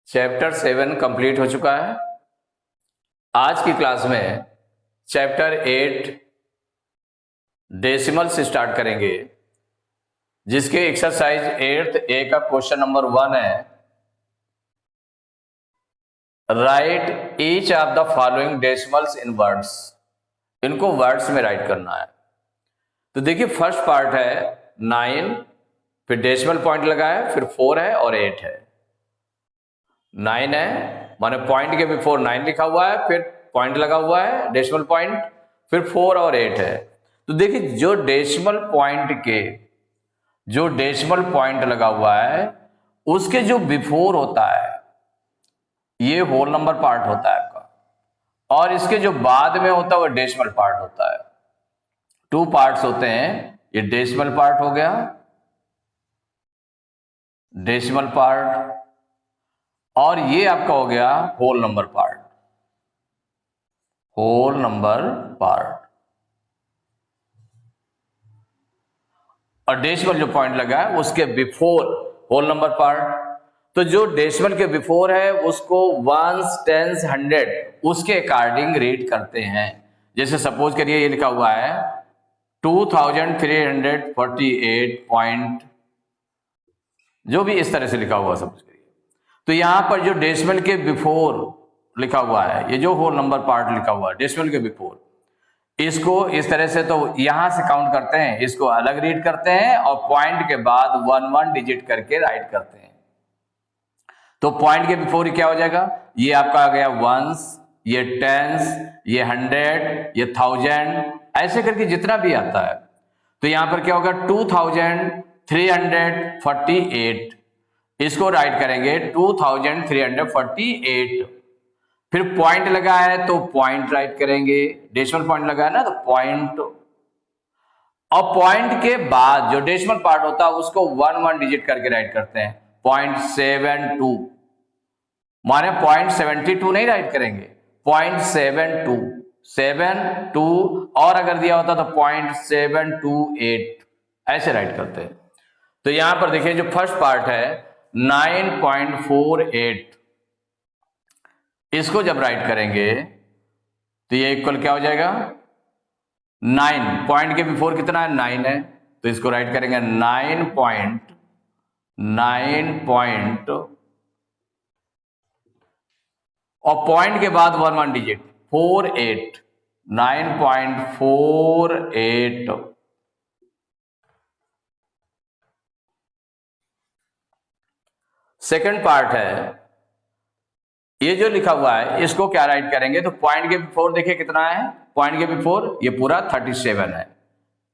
Chapter 7 complete हो चुका है। आज की क्लास में चैप्टर 8 डेसिमल से स्टार्ट करेंगे, जिसके एक्सरसाइज 8th ए का क्वेश्चन नंबर 1 है, right each of the following decimals in words. इनको वर्ड्स में राइट करना है। तो देखिए फर्स्ट पार्ट है 9, फिर डेसिमल पॉइंट लगा है, फिर 4 है और 8 है। 9 है माने पॉइंट के बिफोर 9 लिखा हुआ है, फिर पॉइंट लगा हुआ है डेसिमल पॉइंट, फिर 4 और 8 है। तो देखिए जो डेसिमल पॉइंट लगा हुआ है उसके जो बिफोर होता है ये होल नंबर पार्ट होता है आपका, और इसके जो बाद में होता है वो डेसिमल पार्ट होता है। 2 पार्ट्स होते हैं, ये डेसिमल पार्ट हो गया, डेसिमल पार्ट, और ये आपका हो गया whole number part, whole number part. और डेसिमल जो पॉइंट लगा है उसके बिफोर होल नंबर पार्ट। तो जो डेसिमल के बिफोर है उसको वंस, टेंस, 100 उसके अकॉर्डिंग रीड करते हैं। जैसे सपोज करिए ये लिखा हुआ है 2348 पॉइंट, जो भी इस तरह से लिखा हुआ सपोज करिए। तो यहां पर जो डेसिमल के बिफोर लिखा हुआ है, ये जो होल नंबर पार्ट लिखा हुआ है डेसिमल के बिफोर, इसको इस तरह से तो यहां से काउंट करते हैं, इसको अलग रीड करते हैं और पॉइंट के बाद 1 डिजिट करके राइट करते हैं। तो पॉइंट के बिफोर क्या हो जाएगा, ये आपका आ गया वंस, ये टेंस, ये 100, ये 1000, ऐसे करके जितना भी आता है। तो यहां पर क्या होगा 2348, इसको राइट करेंगे 2348। फिर पॉइंट लगा है तो पॉइंट राइट करेंगे, डेसिमल पॉइंट लगा है ना तो पॉइंट, और पॉइंट के बाद जो डेसिमल पार्ट होता है उसको 1 डिजिट करके राइट करते हैं। 0.72 माने 0.72 नहीं राइट करेंगे, 0.72 और अगर दिया होता तो 0.728 ऐसे राइट करते हैं। तो यहां पर देखिए जो फर्स्ट पार्ट है 9.48, इसको जब राइट करेंगे तो ये इक्वल क्या हो जाएगा 9, पॉइंट के बिफोर कितना है 9 है, तो इसको राइट करेंगे 9 और पॉइंट के बाद 1 डिजिट 48, 9.48। सेकंड पार्ट है ये जो लिखा हुआ है इसको क्या राइट करेंगे, तो पॉइंट के बिफोर देखिए कितना है, पॉइंट के बिफोर ये पूरा 37 है,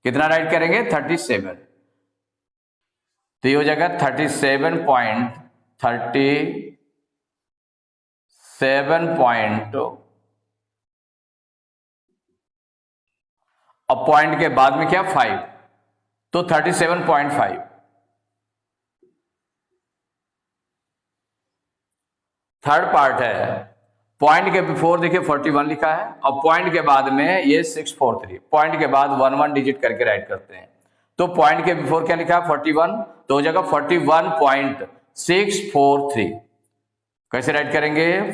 कितना राइट करेंगे 37, तो ये हो जाएगा 37 और पॉइंट के बाद में क्या 5, तो 37.5। थर्ड पार्ट है पॉइंट के बिफोर देखिए 41 लिखा है और पॉइंट के बाद में ये 643, पॉइंट के बाद 1 डिजिट करके राइट करते हैं। तो पॉइंट के बिफोर क्या लिखा है 41, तो हो जाएगा 41.643। कैसे राइट करेंगे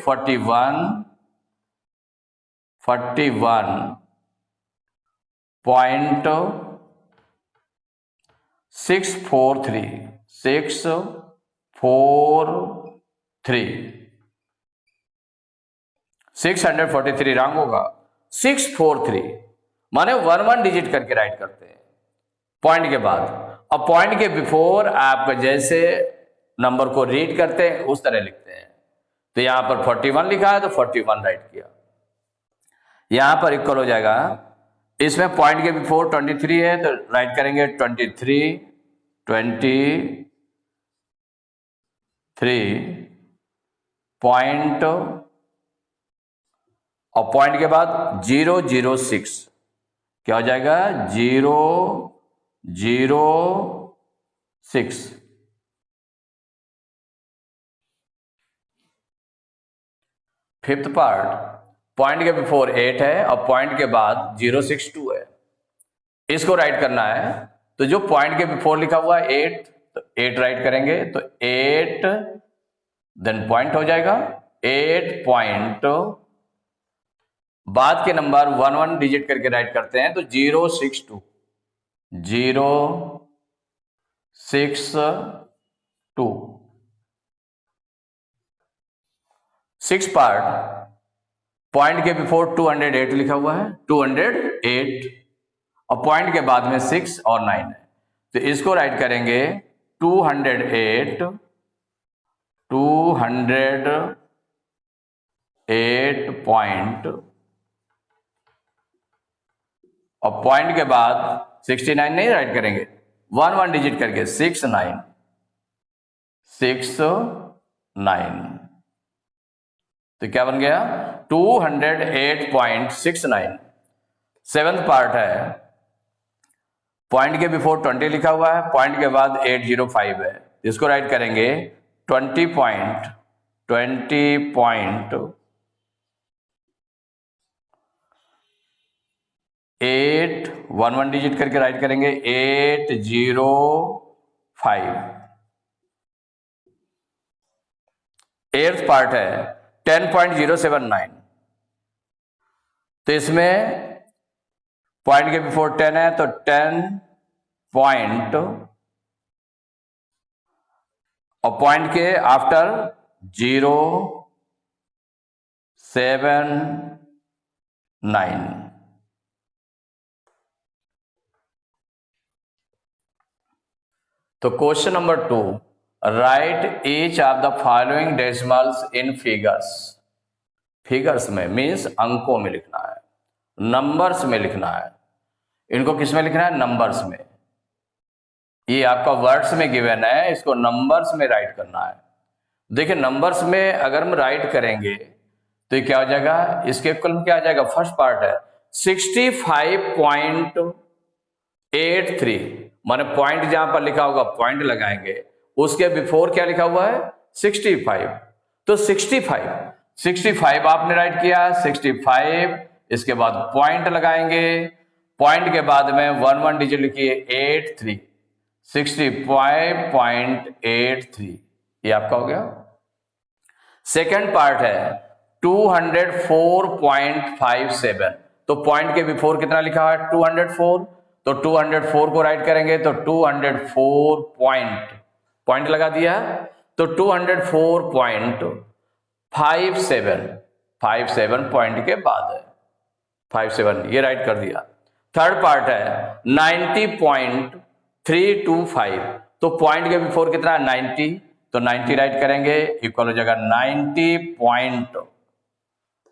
643 रॉन्ग होगा, 643 माने 1 डिजिट करके राइट करते हैं पॉइंट के बाद। और पॉइंट के बिफोर आप जैसे नंबर को रीड करते हैं उस तरह लिखते हैं। तो यहां पर 41 लिखा है तो 41 राइट किया, यहां पर इक्वल हो जाएगा, इसमें पॉइंट के बिफोर 23 है तो राइट करेंगे 23 पॉइंट और पॉइंट के बाद 006, क्या हो जाएगा 006। फिफ्थ पार्ट पॉइंट के बिफोर 8 है और पॉइंट के बाद 062 है, इसको राइट करना है। तो जो पॉइंट के बिफोर लिखा हुआ है 8, तो 8 राइट करेंगे, तो 8 देन पॉइंट हो जाएगा 8 पॉइंट, बाद के नंबर 1 डिजिट करके राइट करते हैं तो 062 6 पार्ट, पॉइंट के बिफोर 208 लिखा हुआ है, 208 और पॉइंट के बाद में 6 और 9 है, तो इसको राइट करेंगे 208 पॉइंट और पॉइंट के बाद 69 नहीं राइट करेंगे, 1 डिजिट करके 69 तो क्या बन गया 208.69। सेवेंथ पार्ट है, पॉइंट के बिफोर 20 लिखा हुआ है, पॉइंट के बाद 805 है, इसको राइट करेंगे 20 पॉइंट 8 1 डिजिट करके राइट करेंगे 805। एट्थ पार्ट है 10.079, तो इसमें पॉइंट के बिफोर 10 है तो 10 पॉइंट और पॉइंट के आफ्टर 079। तो question number 2, right each of the following decimals in figures. Figures में मीन्स अंकों में लिखना है, नंबर्स में लिखना है। इनको किस में लिखना है? नंबर्स में। ये आपका वर्ड्स में गिवन है, इसको नंबर्स में राइट करना है। देखिए नंबर्स में अगर हम राइट करेंगे तो ये क्या हो जाएगा, इसके इक्वल में क्या आ जाएगा, फर्स्ट पार्ट है 65.83, माने पॉइंट जहां पर लिखा होगा पॉइंट लगाएंगे, उसके बिफोर क्या लिखा हुआ है 65, तो 65 आपने राइट किया 65, इसके बाद पॉइंट लगाएंगे, पॉइंट के बाद में 1 डिजिट लिखिए 83, 65.83, ये आपका हो गया। सेकेंड पार्ट है 204.57, तो पॉइंट के बिफोर कितना लिखा है 204, तो 204 को राइट करेंगे तो 204 पॉइंट लगा दिया, तो 204.57 पॉइंट के बाद है 57, ये राइट कर दिया। थर्ड पार्ट है 90.325, तो पॉइंट के बिफोर कितना है 90, तो 90 राइट करेंगे, इक्वल हो जाएगा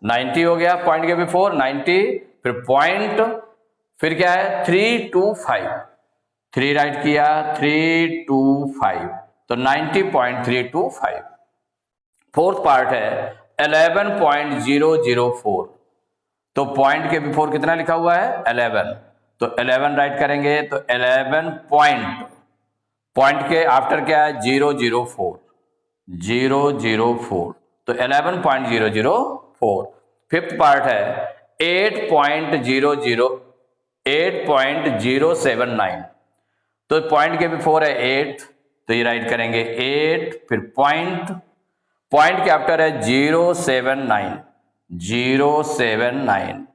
90 हो गया पॉइंट के बिफोर 90, फिर पॉइंट, फिर क्या है 325, 3 राइट किया 325, तो 90.325। फोर्थ पार्ट है 11.004, तो पॉइंट के बिफोर कितना लिखा हुआ है 11, तो 11 राइट करेंगे, तो 11 पॉइंट के आफ्टर क्या है 004, तो 11.004। फिफ्थ पार्ट है 8.079, तो पॉइंट के बिफोर है 8, तो ये राइट करेंगे 8, फिर पॉइंट के आफ्टर है 079,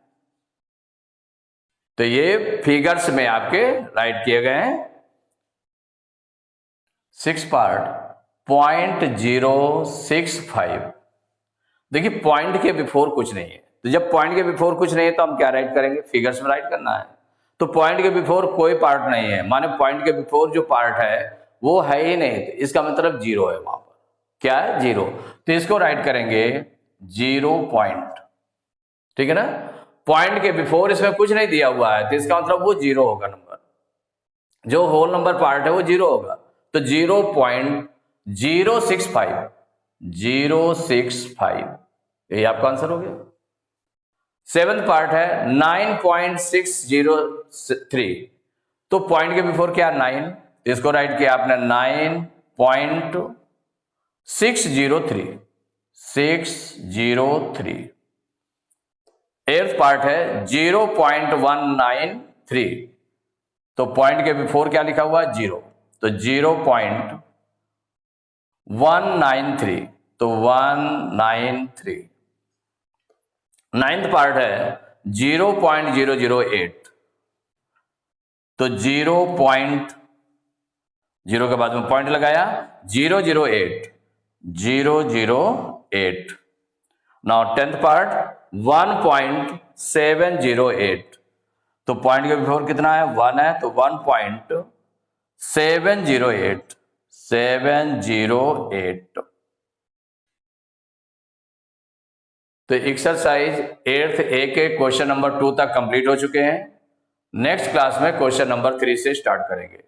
तो ये फिगर्स में आपके राइट किए गए हैं। 6 पार्ट 0.065, देखिए पॉइंट के बिफोर कुछ नहीं है, तो जब पॉइंट के बिफोर कुछ नहीं है तो हम क्या राइट करेंगे, फिगर्स में राइट करना है। तो पॉइंट के बिफोर कोई पार्ट नहीं है, माने पॉइंट के बिफोर जो पार्ट है वो है ही नहीं, तो इसका मतलब 0 है, वहां पर क्या है 0, तो इसको राइट करेंगे 0 पॉइंट, ठीक है ना। पॉइंट के बिफोर इसमें कुछ नहीं दिया हुआ है, तो इसका मतलब वो 0 होगा, नंबर जो होल नंबर पार्ट है वो 0 होगा, तो 0.065, यही आपका आंसर हो गया। सेवेंथ पार्ट है 9.603, तो पॉइंट के बिफोर क्या 9, तो इसको राइट किया आपने 9.603। एट्थ पार्ट है 0.193, तो पॉइंट के बिफोर क्या लिखा हुआ है 0, तो 0.193, तो 193। नाइन्थ पार्ट है 0.008, तो 0.0 के बाद में पॉइंट लगाया 008। नाउ टेंथ पार्ट 1.708, तो पॉइंट के बिफोर कितना है 1 है, तो 1.708। तो एक्सरसाइज 8th ए के क्वेश्चन नंबर 2 तक कंप्लीट हो चुके हैं। नेक्स्ट क्लास में क्वेश्चन नंबर 3 से स्टार्ट करेंगे।